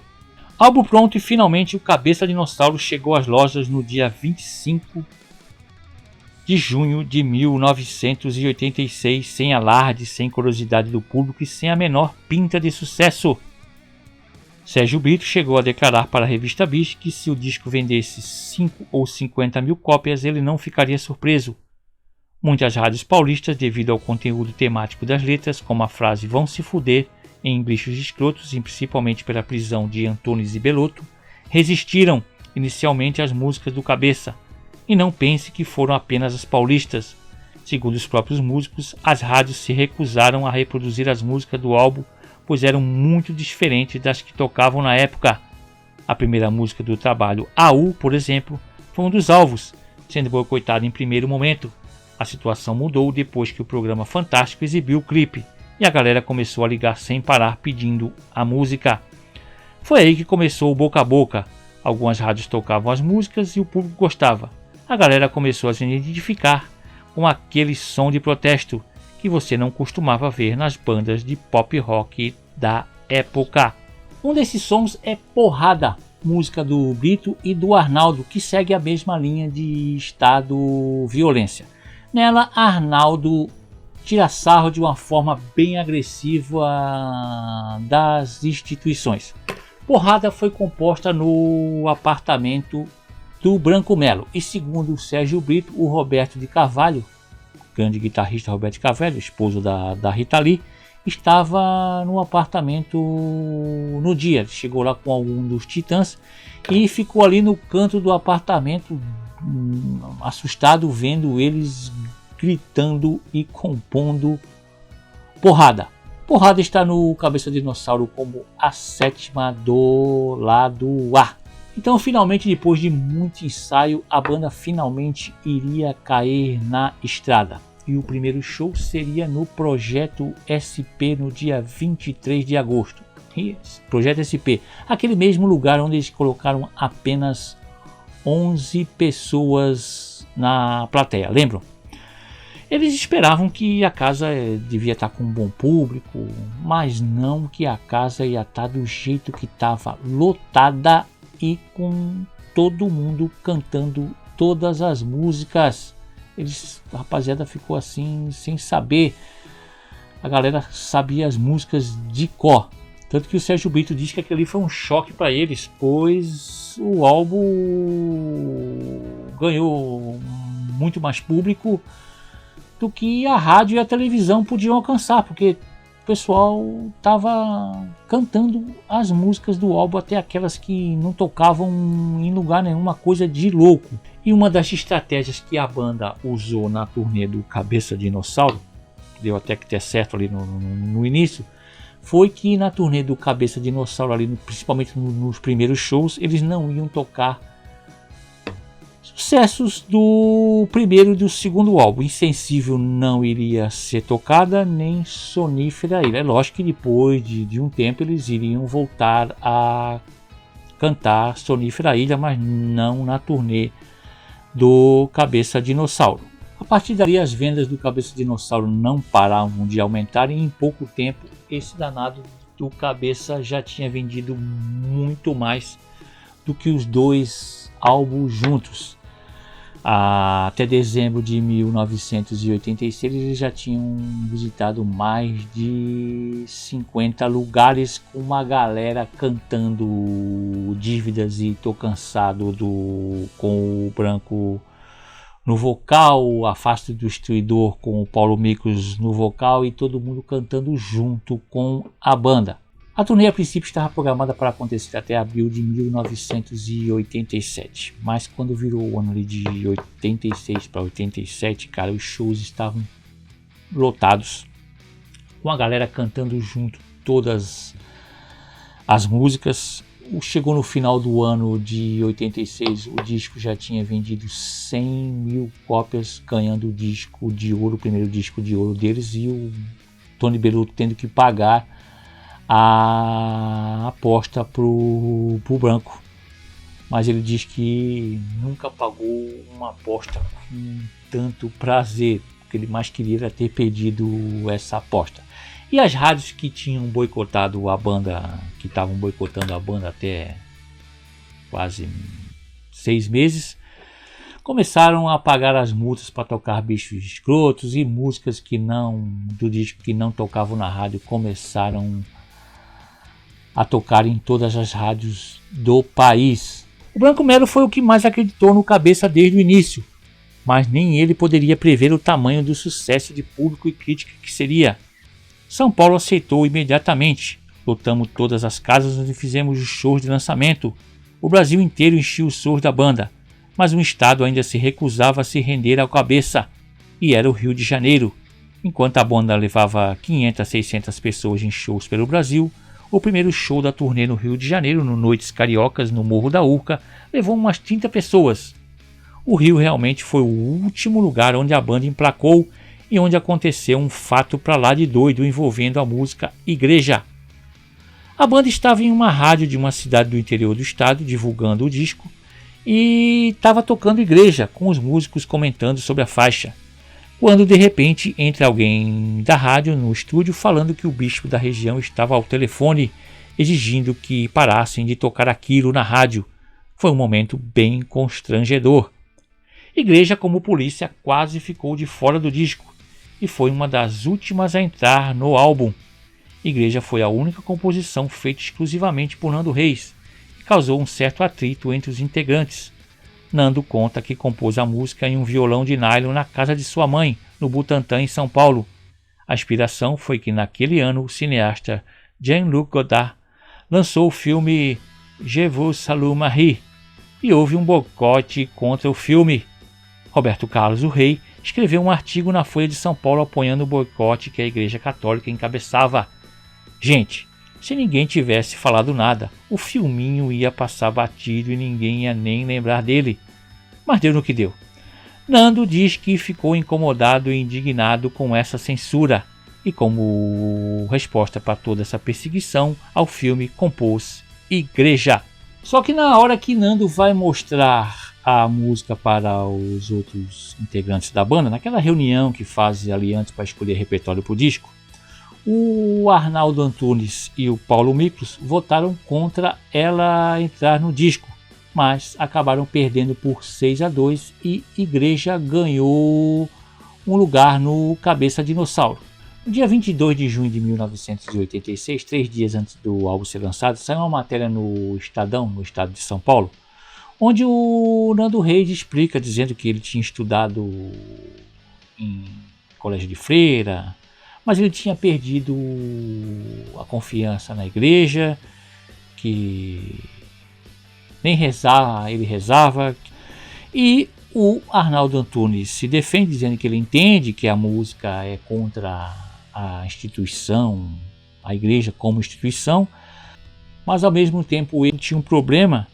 Álbum pronto e finalmente o Cabeça Dinossauro chegou às lojas no dia 25 de junho de 1986, sem alarde, sem curiosidade do público e sem a menor pinta de sucesso. Sérgio Brito chegou a declarar para a revista Bis que se o disco vendesse 5 ou 50 mil cópias ele não ficaria surpreso. Muitas rádios paulistas, devido ao conteúdo temático das letras, como a frase "vão se fuder" em Bichos Escrotos e principalmente pela prisão de Antunes e Bellotto, resistiram inicialmente às músicas do Cabeça. E não pense que foram apenas as paulistas. Segundo os próprios músicos, as rádios se recusaram a reproduzir as músicas do álbum, pois eram muito diferentes das que tocavam na época. A primeira música do trabalho, AU, por exemplo, foi um dos alvos, sendo boicotada em primeiro momento. A situação mudou depois que o programa Fantástico exibiu o clipe, e a galera começou a ligar sem parar pedindo a música. Foi aí que começou o boca a boca. Algumas rádios tocavam as músicas e o público gostava. A galera começou a se identificar com aquele som de protesto que você não costumava ver nas bandas de pop rock da época. Um desses sons é Porrada, música do Brito e do Arnaldo, que segue a mesma linha de estado violência. Nela, Arnaldo tira sarro de uma forma bem agressiva das instituições. Porrada foi composta no apartamento do Branco Melo e, segundo o Sérgio Brito, o Roberto de Carvalho, grande guitarrista Roberto de Carvalho, esposo da Rita Lee, estava no apartamento no dia. Ele chegou lá com algum dos Titãs e ficou ali no canto do apartamento, assustado, vendo eles gritando e compondo Porrada. Porrada está no Cabeça de Dinossauro como a 7ª do lado A. Então, finalmente, depois de muito ensaio, a banda finalmente iria cair na estrada. E o primeiro show seria no Projeto SP no dia 23 de agosto. Yes, Projeto SP, aquele mesmo lugar onde eles colocaram apenas 11 pessoas na plateia, lembram? Eles esperavam que a casa devia estar com um bom público, mas não, que a casa ia estar do jeito que estava, lotada e com todo mundo cantando todas as músicas. A rapaziada ficou assim, sem saber. A galera sabia as músicas de cor. Tanto que o Sérgio Brito diz que aquele ali foi um choque para eles, pois o álbum ganhou muito mais público do que a rádio e a televisão podiam alcançar, porque o pessoal estava cantando as músicas do álbum, até aquelas que não tocavam em lugar nenhum, uma coisa de louco. E uma das estratégias que a banda usou na turnê do Cabeça de Dinossauro, deu até que ter certo ali no início, foi que na turnê do Cabeça de Dinossauro, ali, principalmente nos primeiros shows, eles não iam tocar sucessos do primeiro e do segundo álbum. Insensível não iria ser tocada, nem Sonífera Ilha. É lógico que depois de um tempo eles iriam voltar a cantar Sonífera Ilha, mas não na turnê do Cabeça de Dinossauro. A partir daí as vendas do Cabeça de Dinossauro não paravam de aumentar, e em pouco tempo esse danado do Cabeça já tinha vendido muito mais do que os dois álbuns juntos. Até dezembro de 1986 eles já tinham visitado mais de 50 lugares, com uma galera cantando Dívidas e Tô Cansado com o Branco no vocal, Afaste do Destruidor com o Paulo Micos no vocal, e todo mundo cantando junto com a banda. A turnê a princípio estava programada para acontecer até abril de 1987, mas quando virou o ano ali de 86 para 87, cara, os shows estavam lotados, com a galera cantando junto todas as músicas. Chegou no final do ano de 86, o disco já tinha vendido 100 mil cópias, ganhando o disco de ouro, o primeiro disco de ouro deles, e o Tony Belluto tendo que pagar a aposta pro Branco. Mas ele diz que nunca pagou uma aposta com tanto prazer, porque ele mais queria era ter perdido essa aposta. E as rádios que tinham boicotado a banda, que estavam boicotando a banda até quase 6 meses, começaram a pagar as multas para tocar Bichos Escrotos, e músicas do disco que não tocavam na rádio começaram a tocar em todas as rádios do país. O Branco Melo foi o que mais acreditou no Cabeça desde o início, mas nem ele poderia prever o tamanho do sucesso de público e crítica que seria. São Paulo aceitou imediatamente. Lotamos todas as casas onde fizemos os shows de lançamento. O Brasil inteiro enchia os shows da banda, mas um estado ainda se recusava a se render ao Cabeça, e era o Rio de Janeiro. Enquanto a banda levava 500 a 600 pessoas em shows pelo Brasil, o primeiro show da turnê no Rio de Janeiro, no Noites Cariocas, no Morro da Urca, levou umas 30 pessoas. O Rio realmente foi o último lugar onde a banda emplacou e onde aconteceu um fato pra lá de doido envolvendo a música Igreja. A banda estava em uma rádio de uma cidade do interior do estado divulgando o disco e estava tocando Igreja, com os músicos comentando sobre a faixa, quando de repente entra alguém da rádio no estúdio falando que o bispo da região estava ao telefone exigindo que parassem de tocar aquilo na rádio. Foi um momento bem constrangedor. Igreja, como polícia, quase ficou de fora do disco e foi uma das últimas a entrar no álbum. Igreja foi a única composição feita exclusivamente por Nando Reis e causou um certo atrito entre os integrantes. Nando conta que compôs a música em um violão de nylon na casa de sua mãe, no Butantã, em São Paulo. A inspiração foi que naquele ano o cineasta Jean-Luc Godard lançou o filme Je vous salue Marie e houve um boicote contra o filme. Roberto Carlos, o rei, escreveu um artigo na Folha de São Paulo apoiando o boicote que a Igreja Católica encabeçava. Gente, se ninguém tivesse falado nada, o filminho ia passar batido e ninguém ia nem lembrar dele. Mas deu no que deu. Nando diz que ficou incomodado e indignado com essa censura e, como resposta para toda essa perseguição ao filme, compôs Igreja. Só que na hora que Nando vai mostrar a música para os outros integrantes da banda, naquela reunião que faz ali antes para escolher repertório para o disco, o Arnaldo Antunes e o Paulo Miklos votaram contra ela entrar no disco, mas acabaram perdendo por 6-2 e Igreja ganhou um lugar no Cabeça Dinossauro. No dia 22 de junho de 1986, 3 dias antes do álbum ser lançado, saiu uma matéria no Estadão, no estado de São Paulo, onde o Nando Reis explica, dizendo que ele tinha estudado em colégio de freira, mas ele tinha perdido a confiança na igreja, que nem rezar ele rezava. E o Arnaldo Antunes se defende, dizendo que ele entende que a música é contra a instituição, a igreja como instituição, mas ao mesmo tempo ele tinha um problema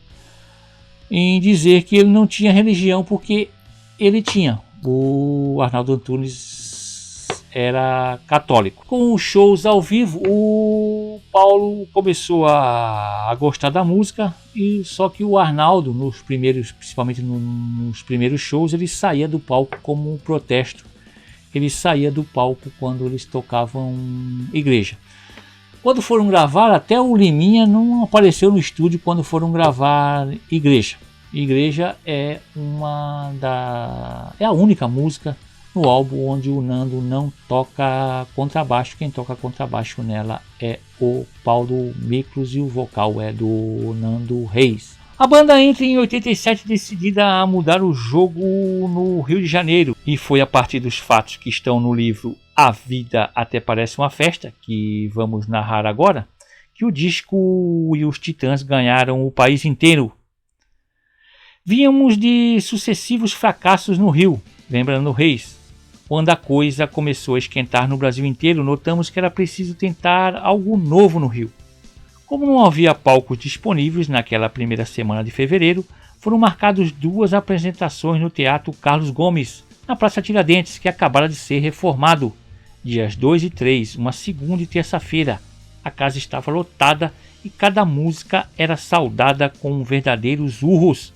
em dizer que ele não tinha religião, porque ele tinha. O Arnaldo Antunes era católico. Com os shows ao vivo, o Paulo começou a gostar da música, e só que o Arnaldo, principalmente nos primeiros shows, ele saía do palco como um protesto. Ele saía do palco quando eles tocavam Igreja. Quando foram gravar, até o Liminha não apareceu no estúdio quando foram gravar Igreja. Igreja é a única música no álbum onde o Nando não toca contrabaixo. Quem toca contrabaixo nela é o Paulo Miklos e o vocal é do Nando Reis. A banda entra em 87 decidida a mudar o jogo no Rio de Janeiro, e foi a partir dos fatos que estão no livro A Vida Até Parece Uma Festa, que vamos narrar agora, que o disco e os Titãs ganharam o país inteiro. Víamos de sucessivos fracassos no Rio, lembrando Reis. Quando a coisa começou a esquentar no Brasil inteiro, notamos que era preciso tentar algo novo no Rio. Como não havia palcos disponíveis naquela primeira semana de fevereiro, foram marcadas 2 apresentações no Teatro Carlos Gomes, na Praça Tiradentes, que acabara de ser reformado. Dias 2 e 3, uma segunda e terça-feira. A casa estava lotada e cada música era saudada com verdadeiros urros.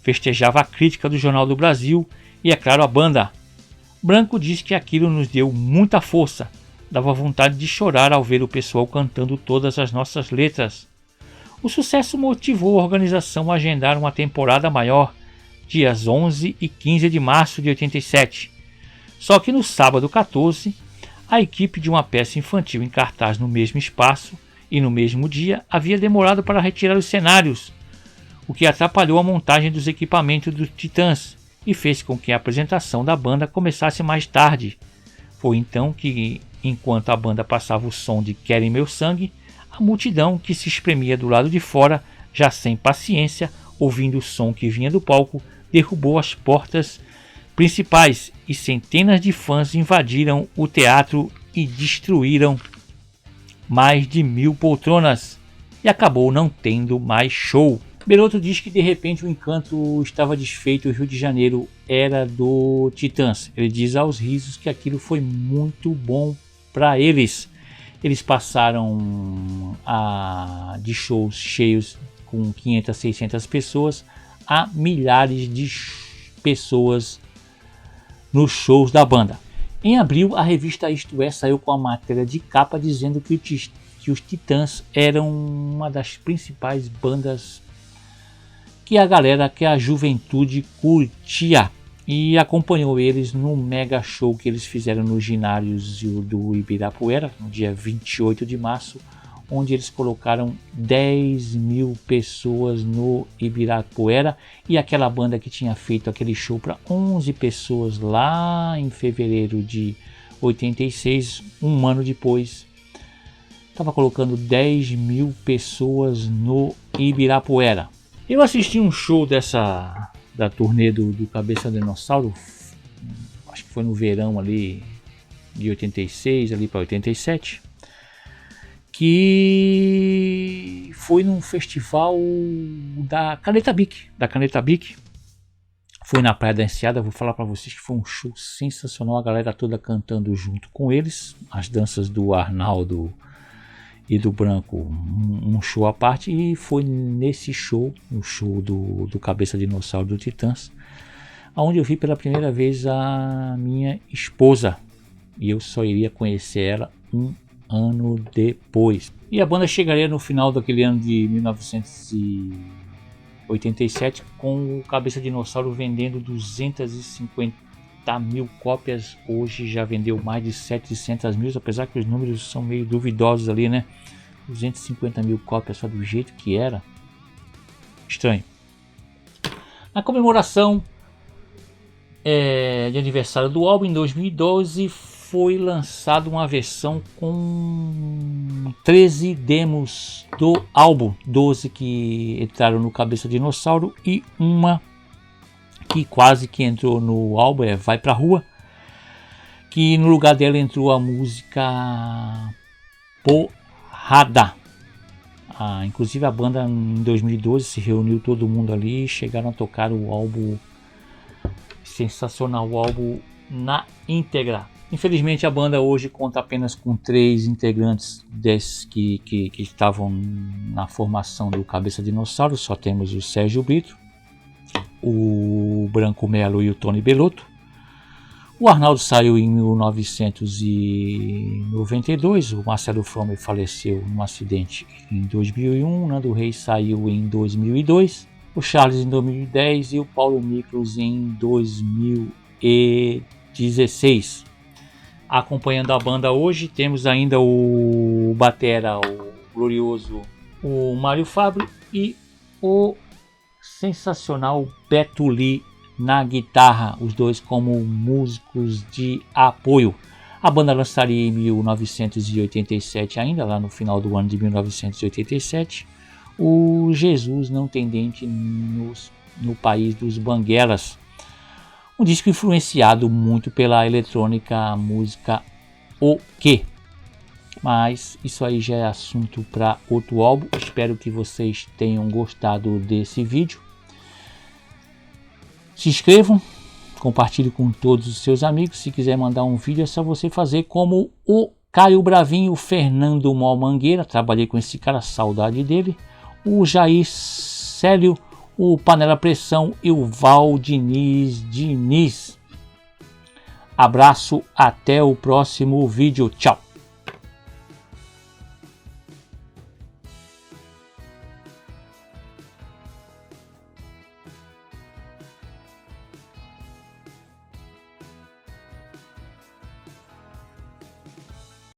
Festejava a crítica do Jornal do Brasil e, é claro, a banda. Branco diz que aquilo nos deu muita força. Dava vontade de chorar ao ver o pessoal cantando todas as nossas letras. O sucesso motivou a organização a agendar uma temporada maior, dias 11 e 15 de março de 87. Só que no sábado 14, a equipe de uma peça infantil em cartaz no mesmo espaço e no mesmo dia havia demorado para retirar os cenários, o que atrapalhou a montagem dos equipamentos dos Titãs e fez com que a apresentação da banda começasse mais tarde. Foi então que, enquanto a banda passava o som de Querem Meu Sangue, a multidão que se espremia do lado de fora, já sem paciência, ouvindo o som que vinha do palco, derrubou as portas principais e centenas de fãs invadiram o teatro e destruíram mais de 1000 poltronas, e acabou não tendo mais show. Beloto diz que de repente o encanto estava desfeito e o Rio de Janeiro era do Titãs. Ele diz aos risos que aquilo foi muito bom para eles. Eles passaram de shows cheios com 500, 600 pessoas a milhares de pessoas nos shows da banda. Em abril, a revista Isto É saiu com a matéria de capa dizendo que os Titãs eram uma das principais bandas que a juventude curtia, e acompanhou eles no mega show que eles fizeram no ginásio do Ibirapuera, no dia 28 de março, onde eles colocaram 10.000 pessoas no Ibirapuera, e aquela banda que tinha feito aquele show para 11 pessoas lá em fevereiro de 86, um ano depois, estava colocando 10.000 pessoas no Ibirapuera. Eu assisti um show da turnê do Cabeça Dinossauro, acho que foi no verão ali de 86 ali para 87, que foi num festival da Caneta Bic. Foi na Praia da Enseada. Vou falar para vocês que foi um show sensacional, a galera toda cantando junto com eles, as danças do Arnaldo e do Branco, um show à parte. E foi nesse show, o show do Cabeça de Dinossauro do Titãs, onde eu vi pela primeira vez a minha esposa, e eu só iria conhecer ela um ano depois. E a banda chegaria no final daquele ano de 1987 com o Cabeça de Dinossauro vendendo 250 mil cópias. Hoje já vendeu mais de 700 mil, apesar que os números são meio duvidosos ali, né? 250 mil cópias só do jeito que era. Estranho. Na comemoração de aniversário do álbum, em 2012, foi lançada uma versão com 13 demos do álbum, 12 que entraram no Cabeça de Dinossauro e uma que quase que entrou no álbum, Vai Pra Rua, que no lugar dela entrou a música Porrada. Inclusive a banda em 2012 se reuniu todo mundo ali e chegaram a tocar o álbum, sensacional, o álbum na íntegra. Infelizmente a banda hoje conta apenas com 3 integrantes desses que estavam na formação do Cabeça de Dinossauro. Só temos o Sérgio Brito, o Branco Melo e o Tony Belotto. O Arnaldo saiu em 1992, o Marcelo Fromer faleceu num acidente em 2001, o Nando Reis saiu em 2002, o Charles em 2010 e o Paulo Miklos em 2016. Acompanhando a banda hoje temos ainda o batera, o glorioso, o Mário Fábio, e o sensacional Beto Lee na guitarra, os dois como músicos de apoio. A banda lançaria em 1987, ainda lá no final do ano de 1987, o Jesus Não Tem Dente no País dos Banguelas. Um disco influenciado muito pela eletrônica, música O Que. Mas isso aí já é assunto para outro álbum. Espero que vocês tenham gostado desse vídeo. Se inscrevam, compartilhe com todos os seus amigos. Se quiser mandar um vídeo é só você fazer como o Caio Bravinho, o Fernando Mol Mangueira, trabalhei com esse cara, saudade dele, o Jair Célio, o Panela Pressão e o Valdiniz Diniz. Abraço, até o próximo vídeo, tchau!